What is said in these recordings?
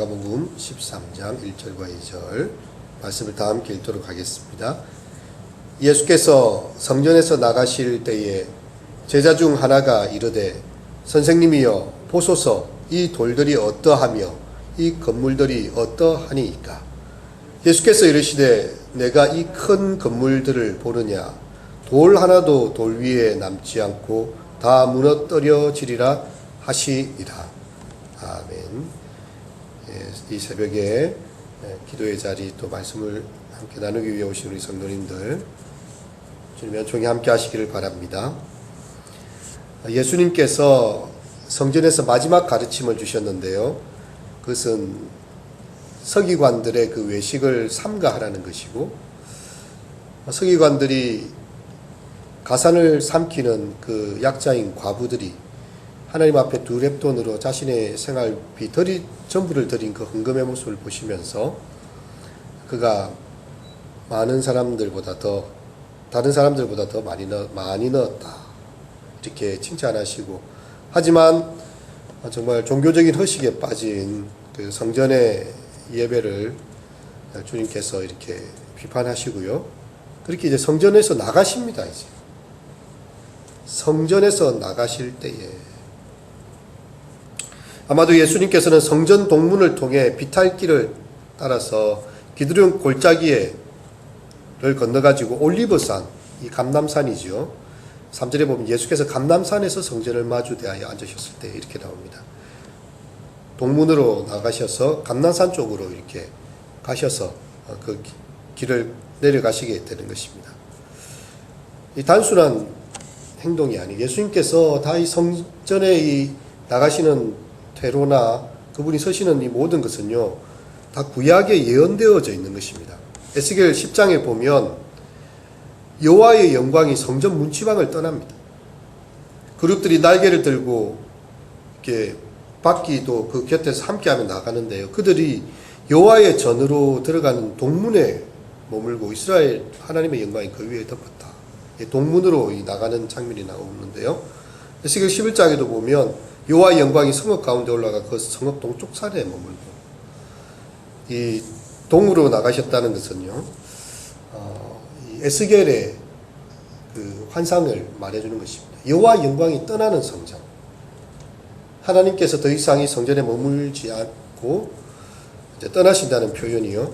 마가복음 13장 1절과 2절 말씀을 다 함께 읽도록 하겠습니다. 예수께서 성전에서 나가실 때에 제자 중 하나가 이르되 선생님이여 보소서 이 돌들이 어떠하며 이 건물들이 어떠하니이까. 예수께서 이르시되 내가 이 큰 건물들을 보느냐. 돌 하나도 돌 위에 남지 않고 다 무너뜨려지리라 하시니라. 아멘. 이 새벽에 기도의 자리 또 말씀을 함께 나누기 위해 오신 우리 성도님들 주님의 은총이 함께 하시기를 바랍니다. 예수님께서 성전에서 마지막 가르침을 주셨는데요. 그것은 서기관들의 그 외식을 삼가하라는 것이고, 서기관들이 가산을 삼키는 그 약자인 과부들이 하나님 앞에 두 렙돈으로 자신의 생활비 전부를 드린 그 헌금의 모습을 보시면서 그가 다른 사람들보다 더 많이 넣었다 이렇게 칭찬하시고, 하지만 정말 종교적인 허식에 빠진 그 성전의 예배를 주님께서 이렇게 비판하시고요. 그렇게 이제 성전에서 나가십니다. 이제 성전에서 나가실 때에 아마도 예수님께서는 성전 동문을 통해 비탈길을 따라서 기드론 골짜기를 건너가지고 올리브산, 이 감람산이죠. 3절에 보면 예수께서 감람산에서 성전을 마주대하여 앉으셨을 때 이렇게 나옵니다. 동문으로 나가셔서 감람산 쪽으로 이렇게 가셔서 그 길을 내려가시게 되는 것입니다. 이 단순한 행동이 아니고 예수님께서 다 이 성전에 이 나가시는 퇴로나 그분이 서시는 이 모든 것은요, 다 구약에 예언되어져 있는 것입니다. 에스겔 10장에 보면 여호와의 영광이 성전 문지방을 떠납니다. 그룹들이 날개를 들고 이렇게 바퀴도 그 곁에서 함께하며 나가는데요. 그들이 여호와의 전으로 들어가는 동문에 머물고 이스라엘 하나님의 영광이 그 위에 덮었다. 동문으로 나가는 장면이 나오는데요. 에스겔 11장에도 보면 여호와의 영광이 성읍 가운데 올라가 그 성읍 동쪽 산에 머물고, 이 동으로 나가셨다는 것은요, 이 에스겔의 그 환상을 말해주는 것입니다. 여호와의 영광이 떠나는 성전, 하나님께서 더 이상 이 성전에 머물지 않고 이제 떠나신다는 표현이요,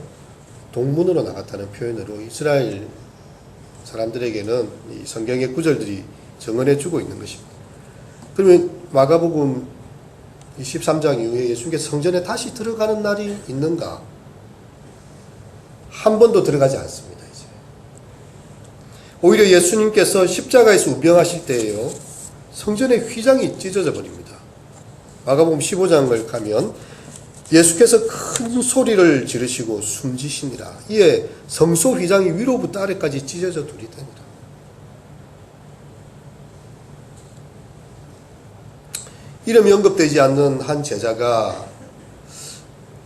동문으로 나갔다는 표현으로 이스라엘 사람들에게는 이 성경의 구절들이 정언해주고 있는 것입니다. 그러면 마가복음 23장 이후에 예수님께서 성전에 다시 들어가는 날이 있는가? 한 번도 들어가지 않습니다. 이제 오히려 예수님께서 십자가에서 운병하실 때에요, 성전의 휘장이 찢어져 버립니다. 마가복음 15장을 가면 예수께서 큰 소리를 지르시고 숨지시니라. 이에 성소 휘장이 위로부터 아래까지 찢어져 둘이 됩니다. 이름이 언급되지 않는 한 제자가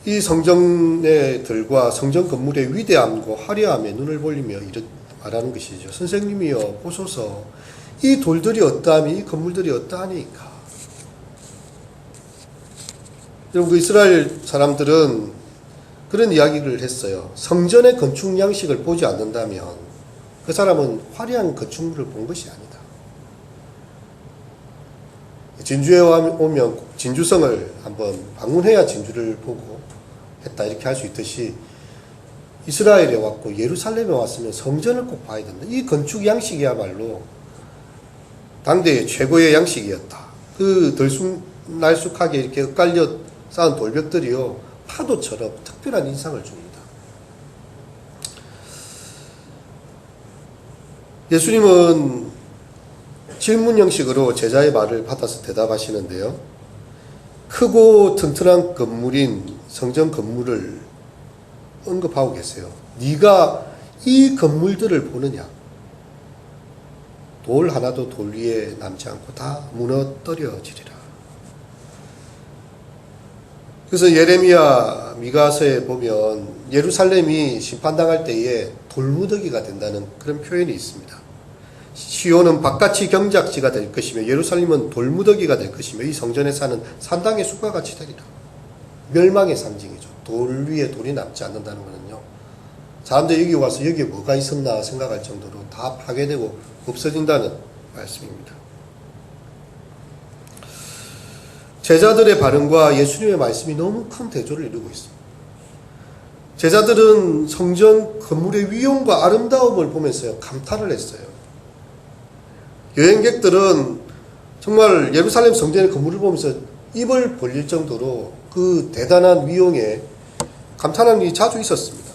이 성전의 들과 성전 건물의 위대함과 화려함에 눈을 돌리며 말하는 것이죠. 선생님이여 보소서 이 돌들이 어떠하며 이 건물들이 어떠하니까. 여러분, 그 이스라엘 사람들은 그런 이야기를 했어요. 성전의 건축 양식을 보지 않는다면 그 사람은 화려한 건축물을 본 것이 아니다. 진주에 오면 진주성을 한번 방문해야 진주를 보고 했다 이렇게 할 수 있듯이, 이스라엘에 왔고 예루살렘에 왔으면 성전을 꼭 봐야 된다. 이 건축 양식이야말로 당대의 최고의 양식이었다. 그 들쑥날쑥하게 이렇게 엇갈려 쌓은 돌벽들이요, 파도처럼 특별한 인상을 줍니다. 예수님은 질문 형식으로 제자의 말을 받아서 대답하시는데요. 크고 튼튼한 건물인 성전 건물을 언급하고 계세요. 네가 이 건물들을 보느냐? 돌 하나도 돌 위에 남지 않고 다 무너뜨려지리라. 그래서 예레미야 미가서에 보면 예루살렘이 심판당할 때에 돌무더기가 된다는 그런 표현이 있습니다. 시온은 바깥이 경작지가 될 것이며 예루살렘은 돌무더기가 될 것이며 이 성전에 사는 산당의 숲과 같이 되리라. 멸망의 상징이죠. 돌 위에 돌이 남지 않는다는 거는요. 사람들이 여기 와서 여기에 뭐가 있었나 생각할 정도로 다 파괴되고 없어진다는 말씀입니다. 제자들의 반응과 예수님의 말씀이 너무 큰 대조를 이루고 있습니다. 제자들은 성전 건물의 위용과 아름다움을 보면서 감탄을 했어요. 여행객들은 정말 예루살렘 성전의 건물을 보면서 입을 벌릴 정도로 그 대단한 위용에 감탄하는 일이 자주 있었습니다.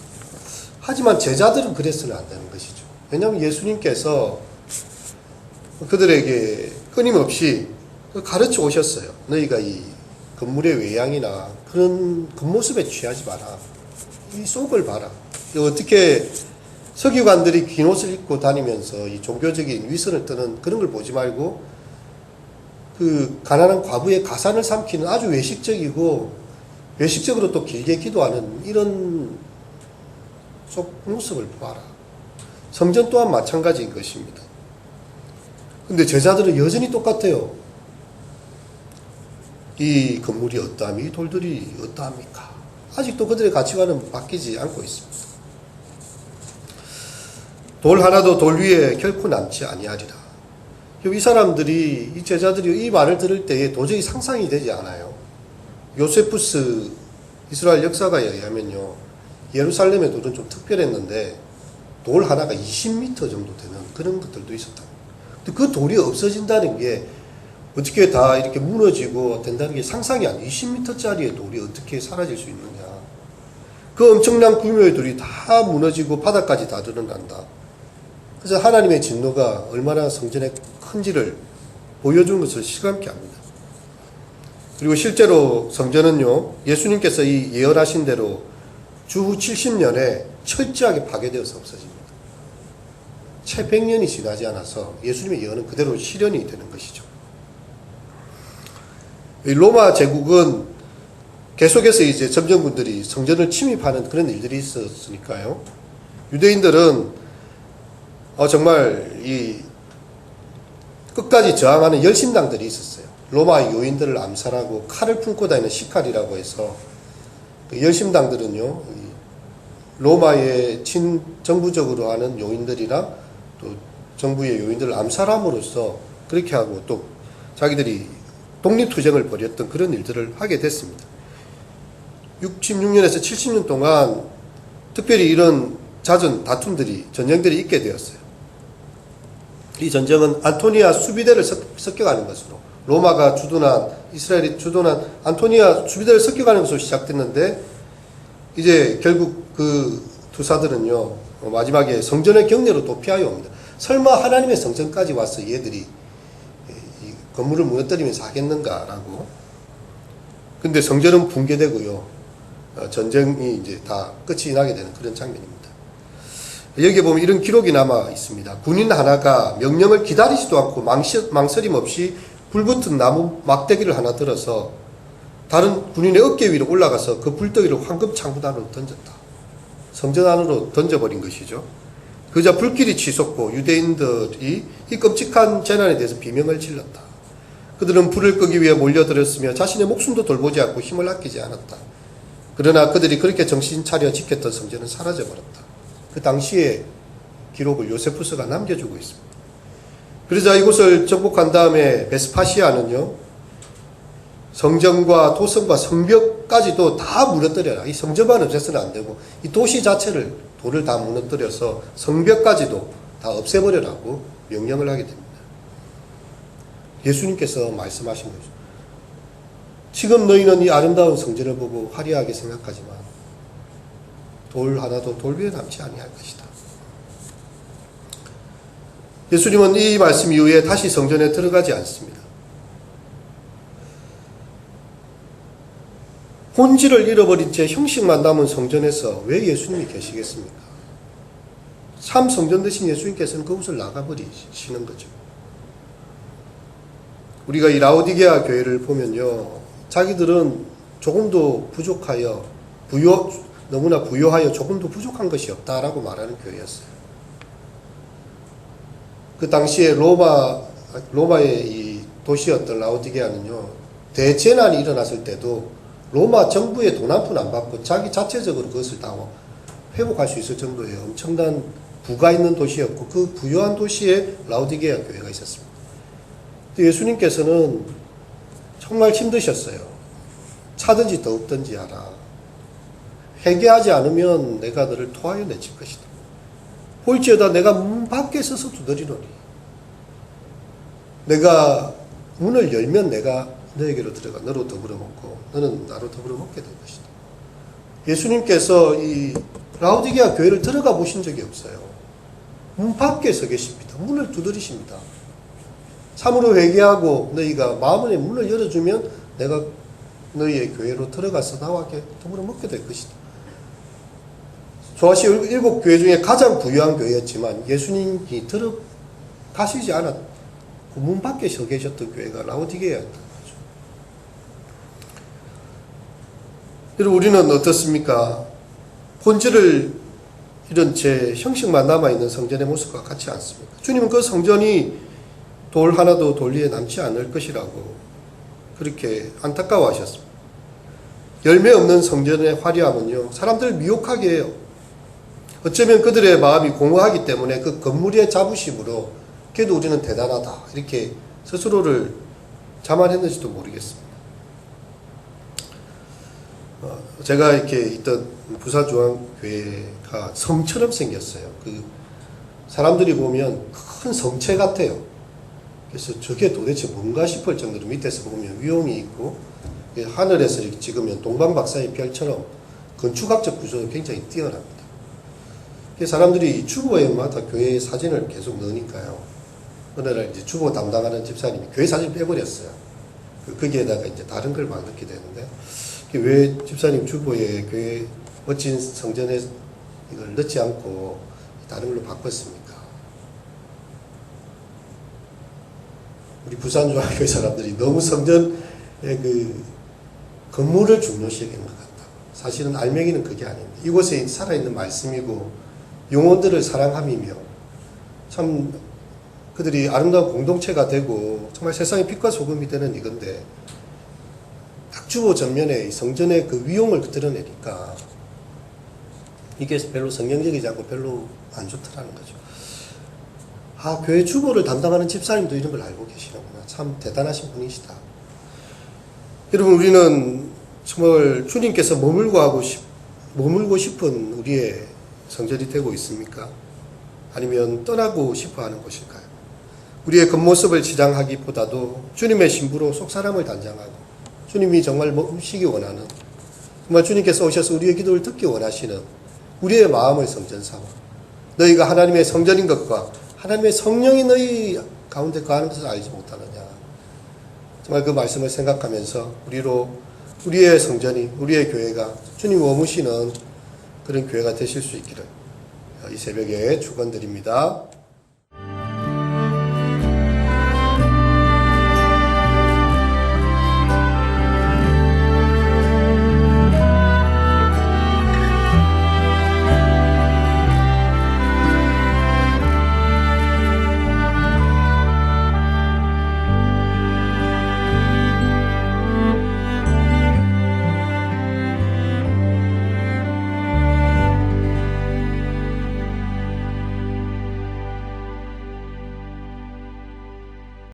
하지만 제자들은 그래서는 안 되는 것이죠. 왜냐하면 예수님께서 그들에게 끊임없이 가르쳐 오셨어요. 너희가 이 건물의 외양이나 그런 겉모습에 취하지 마라. 이 속을 봐라. 어떻게 서기관들이 긴 옷을 입고 다니면서 이 종교적인 위선을 뜨는 그런 걸 보지 말고 그 가난한 과부의 가산을 삼키는 아주 외식적이고 외식적으로 또 길게 기도하는 이런 속모습을 봐라. 성전 또한 마찬가지인 것입니다. 근데 제자들은 여전히 똑같아요. 이 건물이 어떠함이, 이 돌들이 어떠합니까? 아직도 그들의 가치관은 바뀌지 않고 있습니다. 돌 하나도 돌 위에 결코 남지 아니하리라. 이 사람들이, 이 제자들이 이 말을 들을 때에 도저히 상상이 되지 않아요. 요세푸스 이스라엘 역사가에 의하면요, 예루살렘의 돌은 좀 특별했는데 돌 하나가 20m 정도 되는 그런 것들도 있었다. 근데 그 돌이 없어진다는 게 어떻게 다 이렇게 무너지고 된다는 게 상상이 안 돼. 20m짜리의 돌이 어떻게 사라질 수 있느냐. 그 엄청난 규모의 돌이 다 무너지고 바닥까지 다 드러난다. 그래서 하나님의 진노가 얼마나 성전에 큰지를 보여주는 것을 실감케 합니다. 그리고 실제로 성전은요, 예수님께서 이 예언하신 대로 주후 70년에 철저하게 파괴되어서 없어집니다. 채 100년이 지나지 않아서 예수님의 예언은 그대로 실현이 되는 것이죠. 이 로마 제국은 계속해서 이제 점령군들이 성전을 침입하는 그런 일들이 있었으니까요. 유대인들은 정말 이 끝까지 저항하는 열심당들이 있었어요. 로마의 요인들을 암살하고 칼을 품고 다니는 시칼이라고 해서 그 열심당들은요, 로마의 친정부적으로 하는 요인들이나 또 정부의 요인들을 암살함으로써 그렇게 하고 또 자기들이 독립투쟁을 벌였던 그런 일들을 하게 됐습니다. 66년에서 70년 동안 특별히 이런 잦은 다툼들이, 전쟁들이 있게 되었어요. 이 전쟁은 안토니아 수비대를 습격하는 것으로, 로마가 주둔한, 이스라엘이 주둔한 안토니아 수비대를 습격하는 것으로 시작됐는데, 이제 결국 그 투사들은요, 마지막에 성전의 경내로 도피하여 옵니다. 설마 하나님의 성전까지 와서 얘들이 이 건물을 무너뜨리면서 하겠는가라고. 근데 성전은 붕괴되고요, 전쟁이 이제 다 끝이 나게 되는 그런 장면입니다. 여기에 보면 이런 기록이 남아 있습니다. 군인 하나가 명령을 기다리지도 않고 망설임 없이 불붙은 나무 막대기를 하나 들어서 다른 군인의 어깨 위로 올라가서 그 불덩이를 황금 창문 안으로 던졌다. 성전 안으로 던져버린 것이죠. 그러자 불길이 치솟고 유대인들이 이 끔찍한 재난에 대해서 비명을 질렀다. 그들은 불을 끄기 위해 몰려들었으며 자신의 목숨도 돌보지 않고 힘을 아끼지 않았다. 그러나 그들이 그렇게 정신 차려 지켰던 성전은 사라져버렸다. 그 당시의 기록을 요세푸스가 남겨주고 있습니다. 그러자 이곳을 정복한 다음에 베스파시아는요, 성전과 도성과 성벽까지도 다 무너뜨려라. 이 성전만 없애서는 안 되고 이 도시 자체를, 돌을 다 무너뜨려서 성벽까지도 다 없애버려라고 명령을 하게 됩니다. 예수님께서 말씀하신 거죠. 지금 너희는 이 아름다운 성전을 보고 화려하게 생각하지만 돌 하나도 돌 위에 남지 아니할 것이다. 예수님은 이 말씀 이후에 다시 성전에 들어가지 않습니다. 본질을 잃어버린 채 형식만 남은 성전에서 왜 예수님이 계시겠습니까? 참 성전 되신 예수님께서는 그곳을 나가버리시는 거죠. 우리가 이 라오디게아 교회를 보면요, 자기들은 조금도 부족하여 너무나 부요하여 조금도 부족한 것이 없다라고 말하는 교회였어요. 그 당시에 로마의 이 도시였던 라오디게아는요, 대재난이 일어났을 때도 로마 정부의 돈 한 푼 안 받고 자기 자체적으로 그것을 다 회복할 수 있을 정도의 엄청난 부가 있는 도시였고 그 부유한 도시에 라오디게아 교회가 있었습니다. 예수님께서는 정말 힘드셨어요. 차든지 더웁든지 하라. 회개하지 않으면 내가 너를 토하여 내칠 것이다. 볼지어다 내가 문 밖에 서서 두드리노니 내가 문을 열면 내가 너에게로 들어가 너로 더불어 먹고 너는 나로 더불어 먹게 될 것이다. 예수님께서 이 라오디게아 교회를 들어가 보신 적이 없어요. 문 밖에 서 계십니다. 문을 두드리십니다. 참으로 회개하고 너희가 마음의 문을 열어주면 내가 너희의 교회로 들어가서 나와 더불어 먹게 될 것이다. 조아시 7교회 중에 가장 부유한 교회였지만 예수님이 들어가시지 않았고 문 밖에 서 계셨던 교회가 라오디게아였던 거죠. 여러분 우리는 어떻습니까? 본질을 이런 제 형식만 남아있는 성전의 모습과 같지 않습니까? 주님은 그 성전이 돌 하나도 돌 위에 남지 않을 것이라고 그렇게 안타까워하셨습니다. 열매 없는 성전의 화려함은요 사람들을 미혹하게 해요. 어쩌면 그들의 마음이 공허하기 때문에 그 건물의 자부심으로 그래도 우리는 대단하다 이렇게 스스로를 자만했는지도 모르겠습니다. 제가 이렇게 있던 부산중앙교회가 성처럼 생겼어요. 그 사람들이 보면 큰 성체 같아요. 그래서 저게 도대체 뭔가 싶을 정도로 밑에서 보면 위험이 있고 하늘에서 이렇게 찍으면 동방박사의 별처럼 건축학적 구조도 굉장히 뛰어납니다. 사람들이 주보에마다 교회의 사진을 계속 넣으니까요. 어느 날 이제 주보 담당하는 집사님이 교회 사진 빼버렸어요. 거기에다가 이제 다른 걸 막 넣게 되는데 왜 집사님 주보에 교회 멋진 성전에 이걸 넣지 않고 다른 걸로 바꿨습니까? 우리 부산중앙교회 사람들이 너무 성전의 그 건물을 중요시 여기는 것 같다. 사실은 알맹이는 그게 아닙니다. 이곳에 살아있는 말씀이고 영혼들을 사랑함이며 참 그들이 아름다운 공동체가 되고 정말 세상의 빛과 소금이 되는 이건데 딱 주보 전면에 성전의 그 위용을 드러내니까 이게 별로 성경적이지 않고 별로 안 좋더라는 거죠. 아, 교회 주보를 담당하는 집사님도 이런 걸 알고 계시는구나. 참 대단하신 분이시다. 여러분 우리는 정말 주님께서 머물고 싶은 우리의 성전이 되고 있습니까? 아니면 떠나고 싶어 하는 곳일까요? 우리의 겉모습을 지장하기보다도 주님의 신부로 속사람을 단장하고 주님이 정말 머무시기 원하는 정말 주님께서 오셔서 우리의 기도를 듣기 원하시는 우리의 마음을 성전 삼아 너희가 하나님의 성전인 것과 하나님의 성령이 너희 가운데 거하는 것을 알지 못하느냐. 정말 그 말씀을 생각하면서 우리의 성전이 우리의 교회가 주님 머무시는 그런 교회가 되실 수 있기를 이 새벽에 축원드립니다.